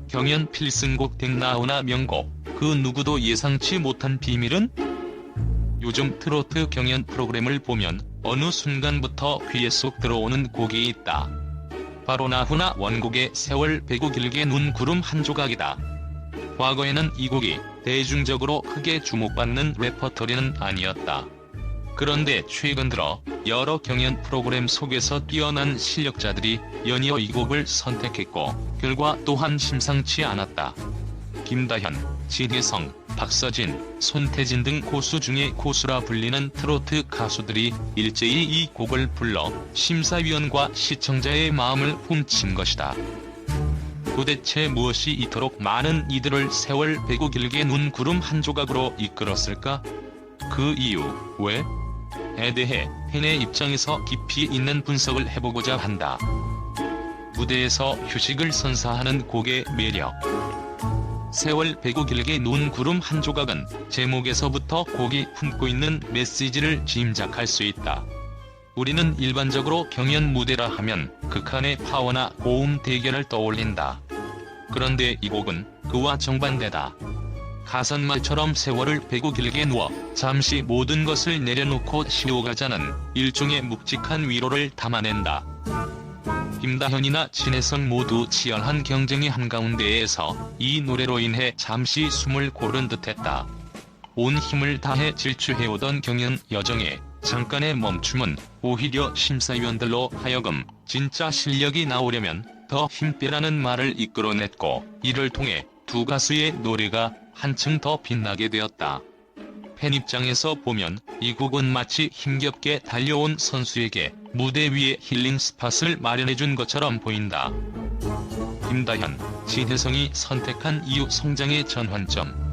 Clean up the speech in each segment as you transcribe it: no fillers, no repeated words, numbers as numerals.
경연 필승곡 댕나오나 명곡, 그 누구도 예상치 못한 비밀은? 요즘 트로트 경연 프로그램을 보면 어느 순간부터 귀에 쏙 들어오는 곡이 있다. 바로 나훈아 원곡의 세월 배고 길게 눈 구름 한 조각이다. 과거에는 이 곡이 대중적으로 크게 주목받는 레퍼토리는 아니었다. 그런데 최근 들어 여러 경연 프로그램 속에서 뛰어난 실력자들이 연이어 이 곡을 선택했고 결과 또한 심상치 않았다. 김다현, 진혜성, 박서진, 손태진 등 고수 중의 고수라 불리는 트로트 가수들이 일제히 이 곡을 불러 심사위원과 시청자의 마음을 훔친 것이다. 도대체 무엇이 이토록 많은 이들을 세월 배고 길게 눈 구름 한 조각으로 이끌었을까? 그 이유, 왜? 에 대해 팬의 입장에서 깊이 있는 분석을 해보고자 한다. 무대에서 휴식을 선사하는 곡의 매력. 세월 배고 길게 눈 구름 한 조각은 제목에서부터 곡이 품고 있는 메시지를 짐작할 수 있다. 우리는 일반적으로 경연 무대라 하면 극한의 파워나 고음 대결을 떠올린다. 그런데 이 곡은 그와 정반대다. 가산말처럼 세월을 배고 길게 누워 잠시 모든 것을 내려놓고 쉬어가자는 일종의 묵직한 위로를 담아낸다. 김다현이나 진혜성 모두 치열한 경쟁의 한가운데에서 이 노래로 인해 잠시 숨을 고른 듯했다. 온 힘을 다해 질주해오던 경연 여정에 잠깐의 멈춤은 오히려 심사위원들로 하여금 진짜 실력이 나오려면 더 힘빼라는 말을 이끌어냈고, 이를 통해 두 가수의 노래가 한층 더 빛나게 되었다. 팬 입장에서 보면 이 곡은 마치 힘겹게 달려온 선수에게 무대 위에 힐링 스팟을 마련해준 것처럼 보인다. 김다현, 진혜성이 선택한 이유. 성장의 전환점.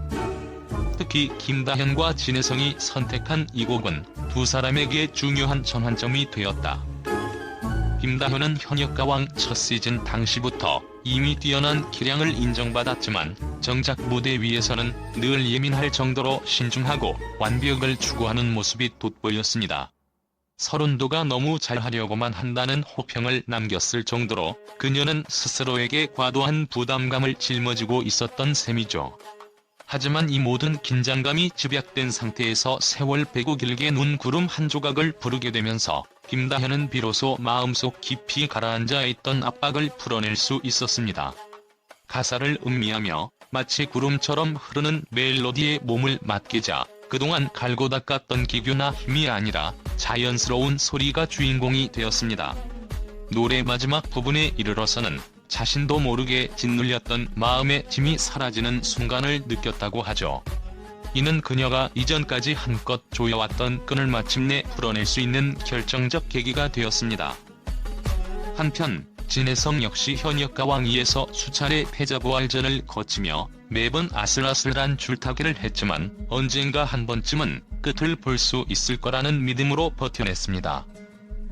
특히 김다현과 진혜성이 선택한 이 곡은 두 사람에게 중요한 전환점이 되었다. 김다현은 현역가왕 첫 시즌 당시부터 이미 뛰어난 기량을 인정받았지만 정작 무대 위에서는 늘 예민할 정도로 신중하고 완벽을 추구하는 모습이 돋보였습니다. 서른도가 너무 잘하려고만 한다는 호평을 남겼을 정도로 그녀는 스스로에게 과도한 부담감을 짊어지고 있었던 셈이죠. 하지만 이 모든 긴장감이 집약된 상태에서 세월 배고 길게 눈 구름 한 조각을 부르게 되면서 김다현은 비로소 마음속 깊이 가라앉아 있던 압박을 풀어낼 수 있었습니다. 가사를 음미하며 마치 구름처럼 흐르는 멜로디에 몸을 맡기자 그동안 갈고 닦았던 기교나 힘이 아니라 자연스러운 소리가 주인공이 되었습니다. 노래 마지막 부분에 이르러서는 자신도 모르게 짓눌렸던 마음의 짐이 사라지는 순간을 느꼈다고 하죠. 이는 그녀가 이전까지 한껏 조여왔던 끈을 마침내 풀어낼 수 있는 결정적 계기가 되었습니다. 한편 진혜성 역시 현역가왕 2에서 수차례 패자부활전을 거치며 매번 아슬아슬한 줄타기를 했지만 언젠가 한 번쯤은 끝을 볼 수 있을 거라는 믿음으로 버텨냈습니다.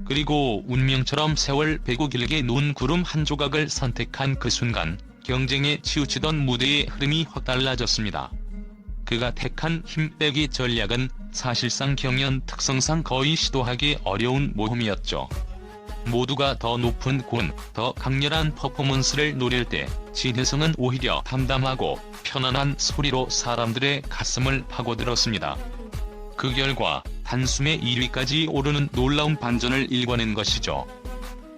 그리고 운명처럼 세월 배고 길게 눈 구름 한 조각을 선택한 그 순간 경쟁에 치우치던 무대의 흐름이 확 달라졌습니다. 그가 택한 힘 빼기 전략은 사실상 경연 특성상 거의 시도하기 어려운 모험이었죠. 모두가 더 높은 고음, 더 강렬한 퍼포먼스를 노릴 때 진혜성은 오히려 담담하고 편안한 소리로 사람들의 가슴을 파고들었습니다. 그 결과 단숨에 1위까지 오르는 놀라운 반전을 일궈낸 것이죠.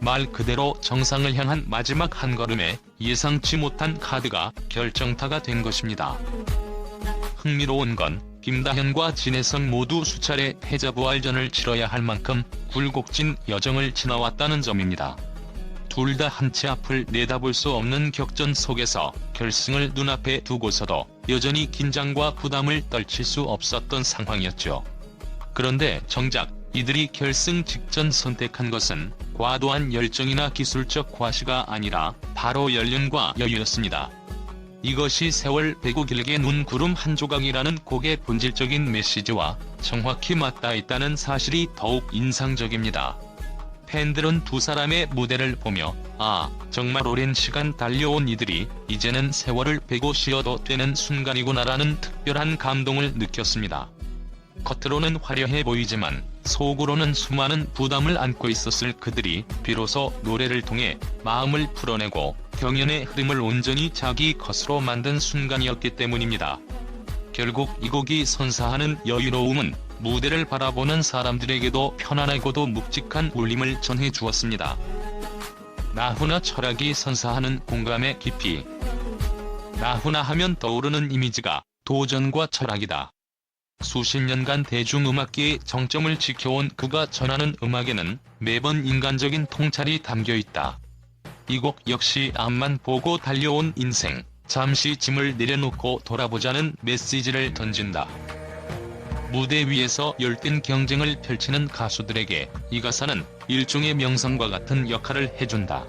말 그대로 정상을 향한 마지막 한 걸음에 예상치 못한 카드가 결정타가 된 것입니다. 흥미로운 건 김다현과 진혜성 모두 수차례 패자부활전을 치러야 할 만큼 굴곡진 여정을 지나왔다는 점입니다. 둘 다 한 치 앞을 내다볼 수 없는 격전 속에서 결승을 눈앞에 두고서도 여전히 긴장과 부담을 떨칠 수 없었던 상황이었죠. 그런데 정작 이들이 결승 직전 선택한 것은 과도한 열정이나 기술적 과시가 아니라 바로 연륜과 여유였습니다. 이것이 세월 배고 길게 눈 구름 한 조각이라는 곡의 본질적인 메시지와 정확히 맞닿아 있다는 사실이 더욱 인상적입니다. 팬들은 두 사람의 무대를 보며 아, 정말 오랜 시간 달려온 이들이 이제는 세월을 배고 쉬어도 되는 순간이구나라는 특별한 감동을 느꼈습니다. 겉으로는 화려해 보이지만 속으로는 수많은 부담을 안고 있었을 그들이 비로소 노래를 통해 마음을 풀어내고 경연의 흐름을 온전히 자기 것으로 만든 순간이었기 때문입니다. 결국 이 곡이 선사하는 여유로움은 무대를 바라보는 사람들에게도 편안하고도 묵직한 울림을 전해 주었습니다. 나훈아 철학이 선사하는 공감의 깊이. 나훈아 하면 떠오르는 이미지가 도전과 철학이다. 수십 년간 대중음악계의 정점을 지켜온 그가 전하는 음악에는 매번 인간적인 통찰이 담겨있다. 이 곡 역시 앞만 보고 달려온 인생, 잠시 짐을 내려놓고 돌아보자는 메시지를 던진다. 무대 위에서 열띤 경쟁을 펼치는 가수들에게 이 가사는 일종의 명성과 같은 역할을 해준다.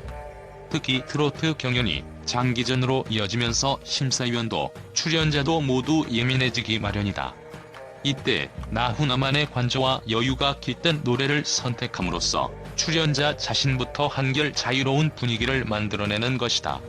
특히 트로트 경연이 장기전으로 이어지면서 심사위원도 출연자도 모두 예민해지기 마련이다. 이때 나훈아만의 관조와 여유가 깃든 노래를 선택함으로써 출연자 자신부터 한결 자유로운 분위기를 만들어내는 것이다.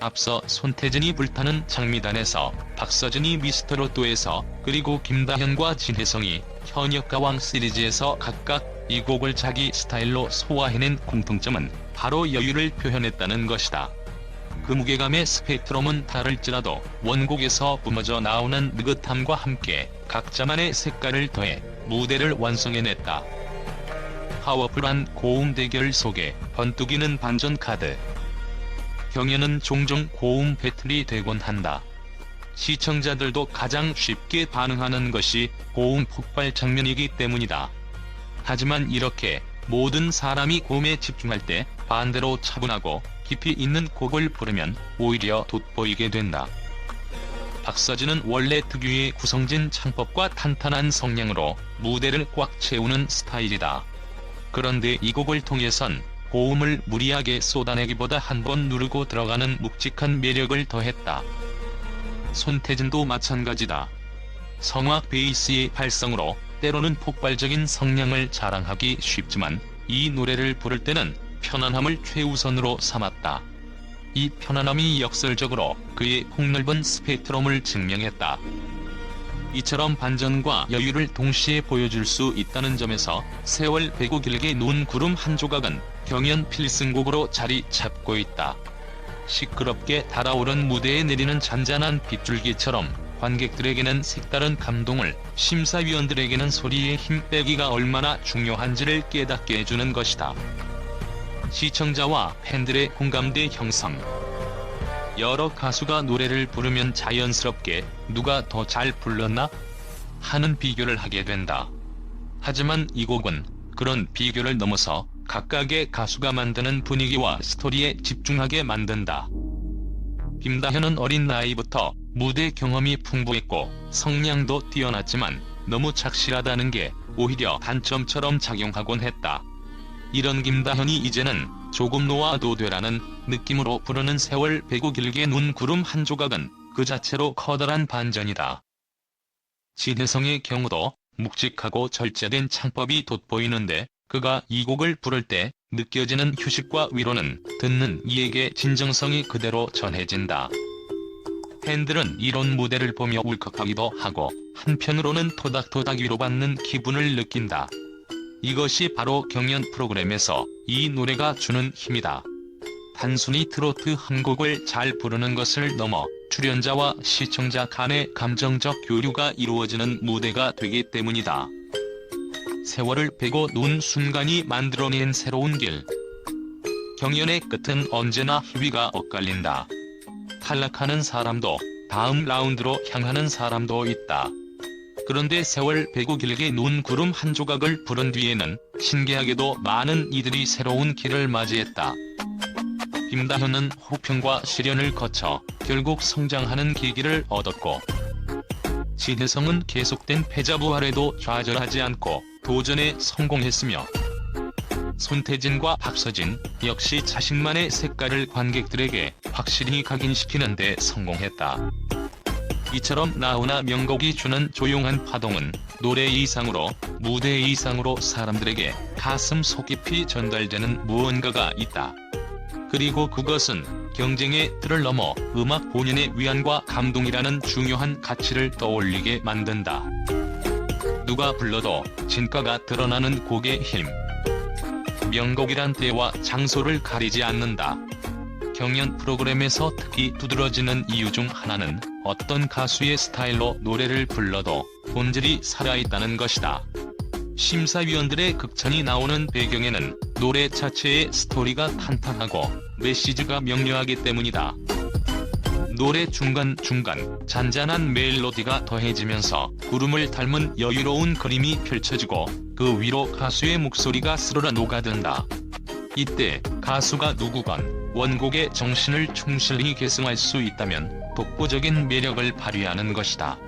앞서 손태진이 불타는 장미단에서, 박서진이 미스터로또에서, 그리고 김다현과 진혜성이 현역가왕 시리즈에서 각각 이 곡을 자기 스타일로 소화해낸 공통점은 바로 여유를 표현했다는 것이다. 그 무게감의 스펙트럼은 다를지라도 원곡에서 뿜어져 나오는 느긋함과 함께 각자만의 색깔을 더해 무대를 완성해냈다. 파워풀한 고음 대결 속에 번뜩이는 반전 카드. 경연은 종종 고음 배틀이 되곤 한다. 시청자들도 가장 쉽게 반응하는 것이 고음 폭발 장면이기 때문이다. 하지만 이렇게 모든 사람이 고음에 집중할 때 반대로 차분하고 깊이 있는 곡을 부르면 오히려 돋보이게 된다. 박서진은 원래 특유의 구성진 창법과 탄탄한 성량으로 무대를 꽉 채우는 스타일이다. 그런데 이 곡을 통해선 고음을 무리하게 쏟아내기보다 한 번 누르고 들어가는 묵직한 매력을 더했다. 손태진도 마찬가지다. 성악 베이스의 발성으로 때로는 폭발적인 성량을 자랑하기 쉽지만 이 노래를 부를 때는 편안함을 최우선으로 삼았다. 이 편안함이 역설적으로 그의 폭넓은 스펙트럼을 증명했다. 이처럼 반전과 여유를 동시에 보여줄 수 있다는 점에서 세월 배고 길게 논 구름 한 조각은 경연 필승곡으로 자리 잡고 있다. 시끄럽게 달아오른 무대에 내리는 잔잔한 빗줄기처럼 관객들에게는 색다른 감동을, 심사위원들에게는 소리의 힘 빼기가 얼마나 중요한지를 깨닫게 해주는 것이다. 시청자와 팬들의 공감대 형성. 여러 가수가 노래를 부르면 자연스럽게 누가 더 잘 불렀나? 하는 비교를 하게 된다. 하지만 이 곡은 그런 비교를 넘어서 각각의 가수가 만드는 분위기와 스토리에 집중하게 만든다. 김다현은 어린 나이부터 무대 경험이 풍부했고 성량도 뛰어났지만 너무 착실하다는 게 오히려 단점처럼 작용하곤 했다. 이런 김다현이 이제는 조금 놓아도 되라는 느낌으로 부르는 세월 배고 길게 논 구름 한 조각은 그 자체로 커다란 반전이다. 진혜성의 경우도 묵직하고 절제된 창법이 돋보이는데 그가 이 곡을 부를 때 느껴지는 휴식과 위로는 듣는 이에게 진정성이 그대로 전해진다. 팬들은 이런 무대를 보며 울컥하기도 하고 한편으로는 토닥토닥 위로받는 기분을 느낀다. 이것이 바로 경연 프로그램에서 이 노래가 주는 힘이다. 단순히 트로트 한 곡을 잘 부르는 것을 넘어 출연자와 시청자 간의 감정적 교류가 이루어지는 무대가 되기 때문이다. 세월을 베고 눈 순간이 만들어낸 새로운 길. 경연의 끝은 언제나 희위가 엇갈린다. 탈락하는 사람도 다음 라운드로 향하는 사람도 있다. 그런데 세월 배고 길게 논 구름 한 조각을 부른 뒤에는 신기하게도 많은 이들이 새로운 길을 맞이했다. 김다현은 호평과 시련을 거쳐 결국 성장하는 계기를 얻었고, 진혜성은 계속된 패자부활에도 좌절하지 않고 도전에 성공했으며, 손태진과 박서진 역시 자신만의 색깔을 관객들에게 확실히 각인시키는 데 성공했다. 이처럼 나훈아 명곡이 주는 조용한 파동은 노래 이상으로, 무대 이상으로 사람들에게 가슴 속 깊이 전달되는 무언가가 있다. 그리고 그것은 경쟁의 틀을 넘어 음악 본연의 위안과 감동이라는 중요한 가치를 떠올리게 만든다. 누가 불러도 진가가 드러나는 곡의 힘. 명곡이란 때와 장소를 가리지 않는다. 경연 프로그램에서 특히 두드러지는 이유 중 하나는 어떤 가수의 스타일로 노래를 불러도 본질이 살아있다는 것이다. 심사위원들의 극찬이 나오는 배경에는 노래 자체의 스토리가 탄탄하고 메시지가 명료하기 때문이다. 노래 중간중간 잔잔한 멜로디가 더해지면서 구름을 닮은 여유로운 그림이 펼쳐지고 그 위로 가수의 목소리가 스르르 녹아든다. 이때 가수가 누구건 원곡의 정신을 충실히 계승할 수 있다면 독보적인 매력을 발휘하는 것이다.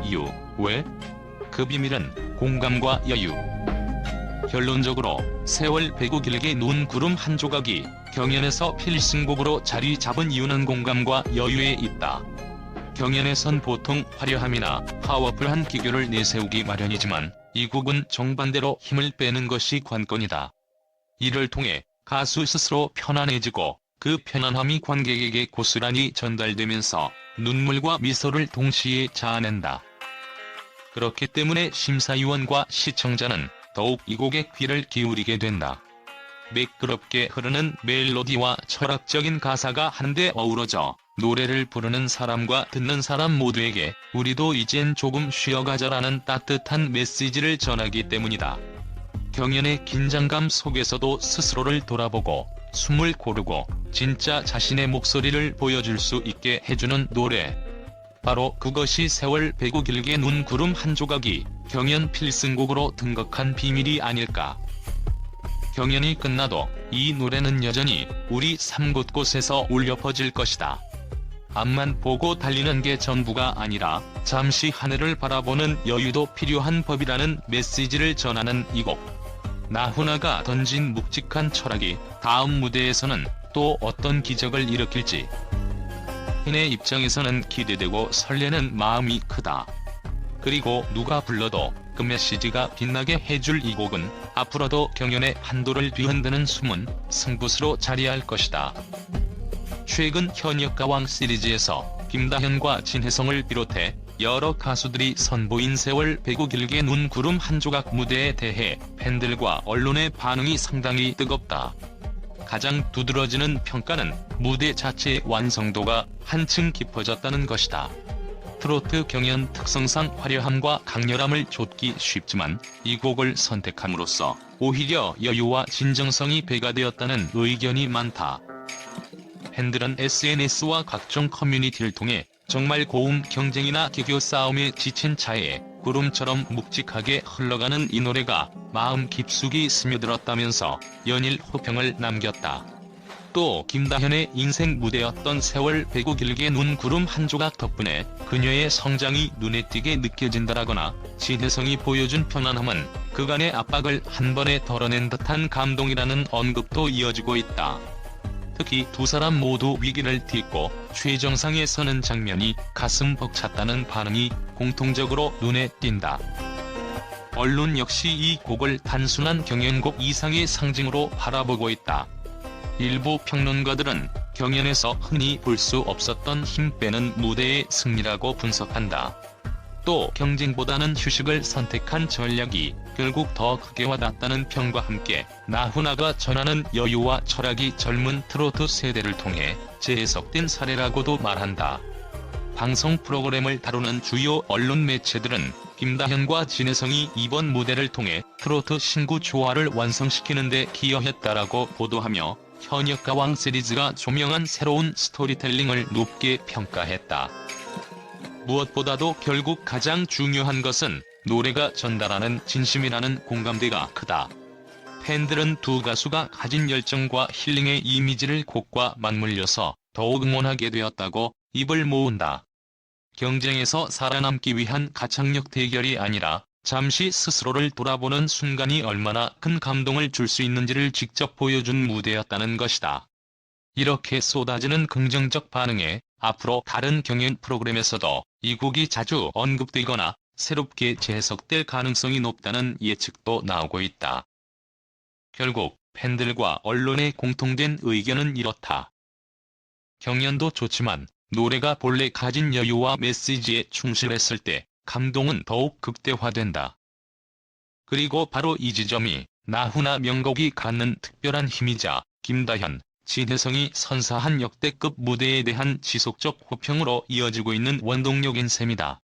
이유, 왜? 그 비밀은 공감과 여유. 결론적으로 세월 배고 길게 눈 구름 한 조각이 경연에서 필승곡으로 자리 잡은 이유는 공감과 여유에 있다. 경연에선 보통 화려함이나 파워풀한 기교를 내세우기 마련이지만 이 곡은 정반대로 힘을 빼는 것이 관건이다. 이를 통해 가수 스스로 편안해지고 그 편안함이 관객에게 고스란히 전달되면서 눈물과 미소를 동시에 자아낸다. 그렇기 때문에 심사위원과 시청자는 더욱 이 곡에 귀를 기울이게 된다. 매끄럽게 흐르는 멜로디와 철학적인 가사가 한데 어우러져 노래를 부르는 사람과 듣는 사람 모두에게 우리도 이젠 조금 쉬어가자라는 따뜻한 메시지를 전하기 때문이다. 경연의 긴장감 속에서도 스스로를 돌아보고 숨을 고르고 진짜 자신의 목소리를 보여줄 수 있게 해주는 노래. 바로 그것이 세월 배고 길게 눈 구름 한 조각이 경연 필승곡으로 등극한 비밀이 아닐까. 경연이 끝나도 이 노래는 여전히 우리 삶 곳곳에서 울려 퍼질 것이다. 앞만 보고 달리는 게 전부가 아니라 잠시 하늘을 바라보는 여유도 필요한 법이라는 메시지를 전하는 이 곡. 나훈아가 던진 묵직한 철학이 다음 무대에서는 또 어떤 기적을 일으킬지. 팬의 입장에서는 기대되고 설레는 마음이 크다. 그리고 누가 불러도 그 메시지가 빛나게 해줄 이 곡은 앞으로도 경연의 판도를 뒤흔드는 숨은 승부수로 자리할 것이다. 최근 현역가왕 시리즈에서 김다현과 진혜성을 비롯해 여러 가수들이 선보인 세월 배고 길게 눈 구름 한 조각 무대에 대해 팬들과 언론의 반응이 상당히 뜨겁다. 가장 두드러지는 평가는 무대 자체의 완성도가 한층 깊어졌다는 것이다. 트로트 경연 특성상 화려함과 강렬함을 좇기 쉽지만 이 곡을 선택함으로써 오히려 여유와 진정성이 배가 되었다는 의견이 많다. 팬들은 SNS와 각종 커뮤니티를 통해 정말 고음 경쟁이나 기교 싸움에 지친 차에 구름처럼 묵직하게 흘러가는 이 노래가 마음 깊숙이 스며들었다면서 연일 호평을 남겼다. 또 김다현의 인생 무대였던 세월 배고 길게 눈 구름 한 조각 덕분에 그녀의 성장이 눈에 띄게 느껴진다라거나 진혜성이 보여준 편안함은 그간의 압박을 한 번에 덜어낸 듯한 감동이라는 언급도 이어지고 있다. 특히 두 사람 모두 위기를 딛고 최정상에 서는 장면이 가슴 벅찼다는 반응이 공통적으로 눈에 띈다. 언론 역시 이 곡을 단순한 경연곡 이상의 상징으로 바라보고 있다. 일부 평론가들은 경연에서 흔히 볼 수 없었던 힘 빼는 무대의 승리라고 분석한다. 또 경쟁보다는 휴식을 선택한 전략이 결국 더 크게 와닿았다는 평과 함께 나훈아가 전하는 여유와 철학이 젊은 트로트 세대를 통해 재해석된 사례라고도 말한다. 방송 프로그램을 다루는 주요 언론 매체들은 김다현과 진혜성이 이번 무대를 통해 트로트 신구 조화를 완성시키는 데 기여했다라고 보도하며 현역가왕 시리즈가 조명한 새로운 스토리텔링을 높게 평가했다. 무엇보다도 결국 가장 중요한 것은 노래가 전달하는 진심이라는 공감대가 크다. 팬들은 두 가수가 가진 열정과 힐링의 이미지를 곡과 맞물려서 더욱 응원하게 되었다고 입을 모은다. 경쟁에서 살아남기 위한 가창력 대결이 아니라 잠시 스스로를 돌아보는 순간이 얼마나 큰 감동을 줄 수 있는지를 직접 보여준 무대였다는 것이다. 이렇게 쏟아지는 긍정적 반응에 앞으로 다른 경연 프로그램에서도 이 곡이 자주 언급되거나 새롭게 재해석될 가능성이 높다는 예측도 나오고 있다. 결국 팬들과 언론의 공통된 의견은 이렇다. 경연도 좋지만 노래가 본래 가진 여유와 메시지에 충실했을 때 감동은 더욱 극대화된다. 그리고 바로 이 지점이 나훈아 명곡이 갖는 특별한 힘이자 김다현, 진혜성이 선사한 역대급 무대에 대한 지속적 호평으로 이어지고 있는 원동력인 셈이다.